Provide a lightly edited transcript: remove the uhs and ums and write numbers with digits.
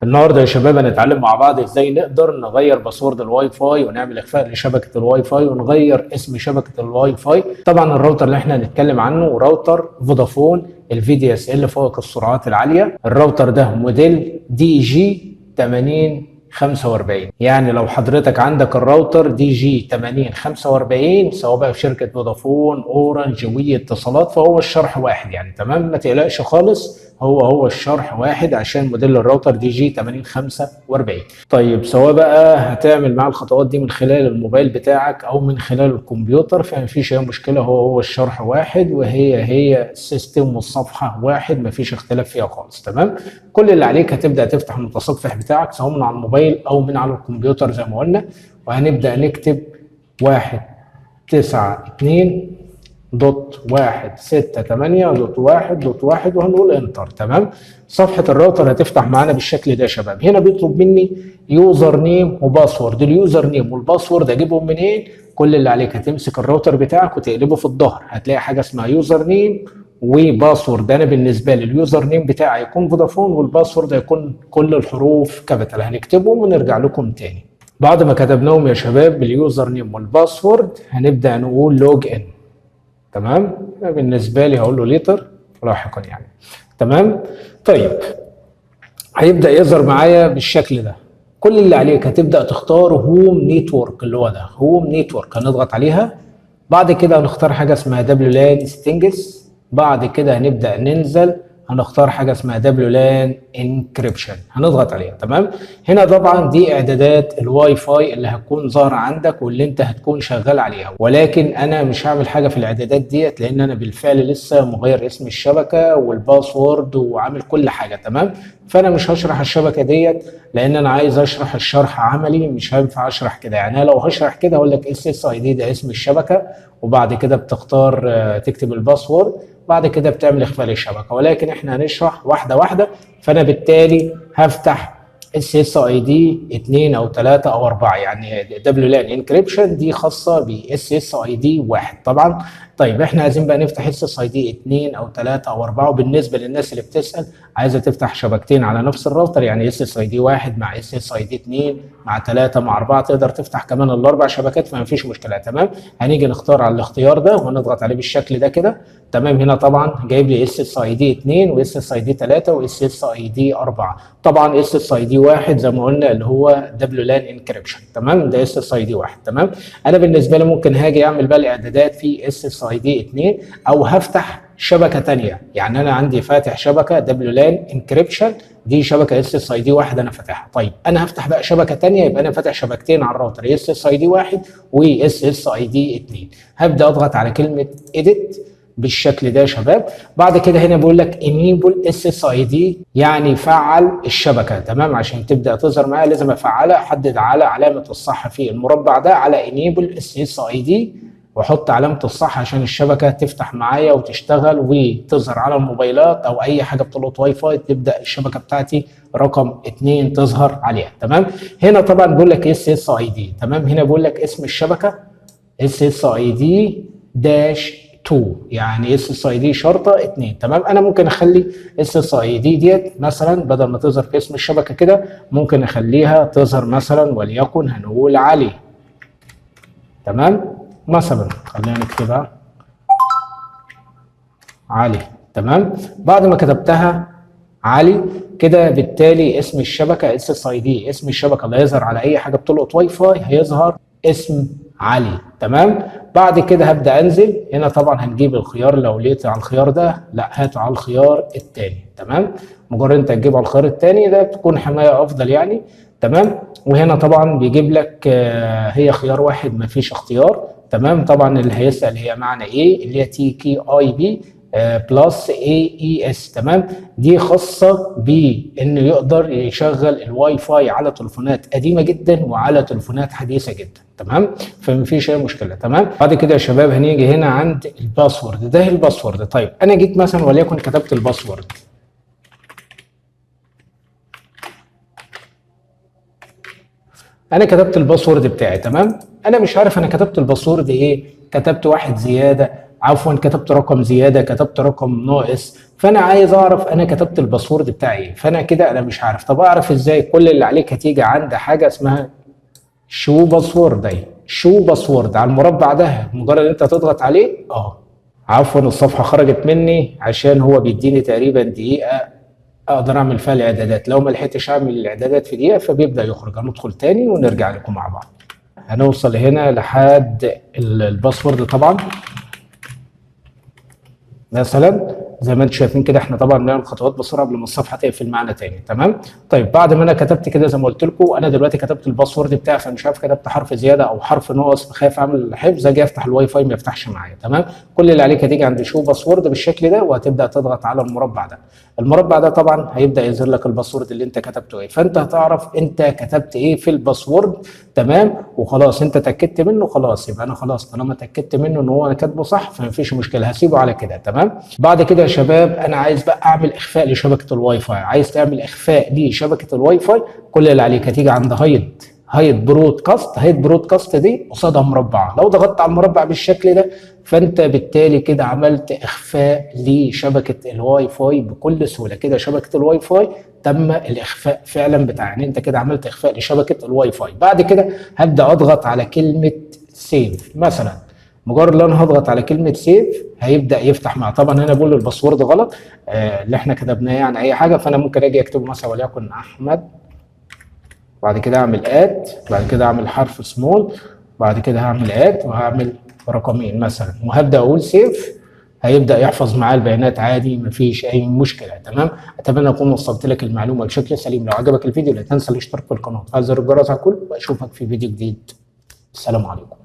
النهارده يا شباب هنتعلم مع بعض ازاي نقدر نغير باسورد الواي فاي ونعمل اخفاء لشبكه الواي فاي ونغير اسم شبكه الواي فاي. طبعا الراوتر اللي احنا هنتكلم عنه راوتر فودافون الفي دي اس ال فوق السرعات العاليه. الراوتر ده موديل دي جي 8045. يعني لو حضرتك عندك الراوتر دي جي 8045 سواء بقى في شركه فودافون اورنج وي اتصالات فهو الشرح واحد يعني تمام، ما تقلقش خالص، هو الشرح واحد عشان موديل الراوتر دي جي 8045. طيب سواء بقى هتعمل مع الخطوات دي من خلال الموبايل بتاعك او من خلال الكمبيوتر فمفيش اي مشكله، هو الشرح واحد وهي السيستم والصفحه واحد، مفيش اختلاف فيها خالص تمام. كل اللي عليك هتبدا تفتح المتصفح بتاعك سواء من على الموبايل او من على الكمبيوتر زي ما قلنا، وهنبدا نكتب 192.168.1.1 وهنقول انتر تمام. صفحه الراوتر هتفتح معانا بالشكل ده يا شباب. هنا بيطلب مني يوزر نيم وباسورد. اليوزر نيم والباسورد اجيبهم منين؟ كل اللي عليك هتمسك الراوتر بتاعك وتقلبه في الظهر، هتلاقي حاجه اسمها يوزر نيم وباسورد. انا بالنسبه لي اليوزر نيم بتاعي يكون فودافون والباسورد يكون كل الحروف كابيتال. هنكتبهم ونرجع لكم تاني. بعد ما كتبناهم يا شباب باليوزر نيم والباسورد هنبدا نقول لوج ان تمام. بالنسبه لي هقول له ليتر لاحقا يعني تمام. طيب هيبدا يظهر معايا بالشكل ده. كل اللي عليك هتبدا تختار هوم نيتورك، اللي هو ده هوم نيتورك، هنضغط عليها. بعد كده هنختار حاجه اسمها WLAN ستينجز. بعد كده هنبدا ننزل هنختار حاجه اسمها WLAN انكريبشن، هنضغط عليها تمام. هنا طبعا دي اعدادات الواي فاي اللي هتكون ظاهره عندك واللي انت هتكون شغال عليها، ولكن انا مش هعمل حاجه في الاعدادات ديت لان انا بالفعل لسه مغير اسم الشبكه والباسورد وعامل كل حاجه تمام. فانا مش هشرح الشبكه ديت لان انا عايز اشرح الشرح عملي، مش هينفع اشرح كده. يعني انا لو هشرح كده اقول لك SSID ده اسم الشبكه، وبعد كده بتختار تكتب الباسورد، بعد كده بتعمل اخفاء للشبكه، ولكن احنا هنشرح واحده واحده. فانا بالتالي هفتح SSID 2 او 3 او 4، يعني WLAN انكريبشن دي خاصه ب SSID 1 طبعا. طيب احنا عايزين بقى نفتح SSID 2 او 3 او 4، وبالنسبه للناس اللي بتسال عايزه تفتح شبكتين على نفس الراوتر يعني SSID 1 مع SSID 2 مع 3 مع 4، تقدر تفتح كمان الاربع شبكات فما فيش مشكله تمام. هنيجي نختار على الاختيار ده ونضغط عليه بالشكل ده كده تمام. هنا طبعا جايب لي SSID 2 و SSID 3 و SSID 4. طبعا SSID 1 زي ما قلنا اللي هو WLAN انكريبشن تمام، ده SSID 1 تمام. انا بالنسبه لي ممكن هاجي اعمل بقى الاعدادات في SSID 2 او هفتح شبكه ثانيه. يعني انا عندي فاتح شبكه WLAN انكريبشن دي شبكه SSID 1 انا فاتحها. طيب انا هفتح بقى شبكه ثانيه يبقى انا فاتح شبكتين على الراوتر SSID 1 و SSID 2. هبدا اضغط على كلمه edit بالشكل ده يا شباب. بعد كده هنا بيقول لك enable SSID يعني فعل الشبكه تمام. عشان تبدا تظهر معايا لازم افعلها، احدد على علامه الصح في المربع ده على enable SSID واحط علامه الصح عشان الشبكه تفتح معايا وتشتغل وتظهر على الموبايلات او اي حاجه بتلقط واي فاي، تبدا الشبكه بتاعتي رقم 2 تظهر عليها تمام. هنا طبعا بيقول لك SSID تمام. هنا بيقول لك اسم الشبكه SSID داش 2 يعني SSID شرطه 2 تمام. انا ممكن اخلي SSID ديت مثلا بدل ما تظهر في اسم الشبكه كده ممكن اخليها تظهر مثلا وليكن هنقول علي تمام. مثلا خلينا نكتبها علي تمام. بعد ما كتبتها علي كده بالتالي اسم الشبكه SSID اسم الشبكه اللي هيظهر على اي حاجه بتلقط واي فاي هيظهر اسم علي تمام. بعد كده هبدا انزل. هنا طبعا هنجيب الخيار، لو لقيت على الخيار ده لا هاته على الخيار الثاني تمام. مجرد انت تجيب على الخيار الثاني ده تكون حمايه افضل يعني تمام. وهنا طبعا بيجيب لك هي خيار واحد ما فيش اختيار تمام. طبعا اللي هيسال هي معنى ايه اللي هي TKIP بلس AES تمام. دي خاصه بانه يقدر يشغل الواي فاي على تليفونات قديمه جدا وعلى تليفونات حديثه جدا تمام. فمفيش اي مشكله تمام. بعد كده يا شباب هنيجي هنا عند الباسورد. ده الباسورد. طيب انا جيت مثلا وليكن كتبت الباسورد انا كتبت الباسورد بتاعي تمام، انا مش عارف انا كتبت الباسورد ايه، كتبت واحد زياده، عفوا كتبت رقم زياده، كتبت رقم ناقص، فانا عايز اعرف انا كتبت الباسورد بتاعي ايه. فانا كده انا مش عارف. طب اعرف ازاي؟ كل اللي عليك هتيجي عند حاجه اسمها شو باسورد. اهي شو باسورد على المربع ده، مجرد انت تضغط عليه عفوا الصفحه خرجت مني عشان هو بيديني تقريبا دقيقه اقدر اعمل فيها الاعدادات. لو ما لحقتش اعمل الاعدادات في دقيقه فبيبدا يخرج. هندخل تاني ونرجع لكم مع بعض. هنوصل هنا لحد الباسورد طبعا. مثلا زي ما انتم شايفين كده، احنا طبعا بنعمل خطوات بسرعه قبل ما الصفحه تقفل معانا تاني. تمام. طيب بعد ما انا كتبت كده زي ما قلت لكم، انا دلوقتي كتبت الباسورد بتاعي، فمش عارف كتبت حرف زياده او حرف ناقص، خايف اعمل حفظ اجي افتح الواي فاي ما يفتحش معايا. تمام. كل اللي عليك هتيجي عند شو باسورد بالشكل ده، وهتبدا تضغط على المربع ده. المربع ده طبعا هيبدا يظهر لك الباسورد اللي انت كتبته ايه، فانت هتعرف انت كتبت ايه في الباسورد. تمام. وخلاص انت اتاكدت منه، خلاص يبقى انا خلاص طالما اتاكدت منه ان هو انا كاتبه صح فما فيش مشكله، هسيبه على كده. تمام. بعد كده يا شباب انا عايز بقى اعمل اخفاء لشبكه الواي فاي. عايز تعمل اخفاء لشبكه الواي فاي، كل اللي عليك هتيجي عند هايد برودكاست. هايد برودكاست دي قصادها مربع، لو ضغطت على المربع بالشكل ده فانت بالتالي كده عملت اخفاء لشبكه الواي فاي بكل سهوله. كده شبكه الواي فاي تم الاخفاء فعلا بتاع، يعني انت كده عملت اخفاء لشبكه الواي فاي. بعد كده هبدا اضغط على كلمه سيف مثلا. مجرد لو انا هضغط على كلمه سيف هيبدا يفتح معايا. طبعا هنا بقول الباسورد غلط اللي احنا كتبناه يعني اي حاجه، فانا ممكن اجي اكتبه مثلا وليكن احمد، بعد كده اعمل بعد كده اعمل حرف سمول، بعد كده هعمل وهعمل رقمين مثلا، وهبدا اقول سيف. هيبدا يحفظ معايا البيانات عادي، مفيش اي مشكله. تمام. اتمنى اكون وصلت لك المعلومه بشكل سليم. لو عجبك الفيديو لا تنسى الاشتراك في القناه وتفعل زر الجرس على الكل، واشوفك في فيديو جديد. السلام عليكم.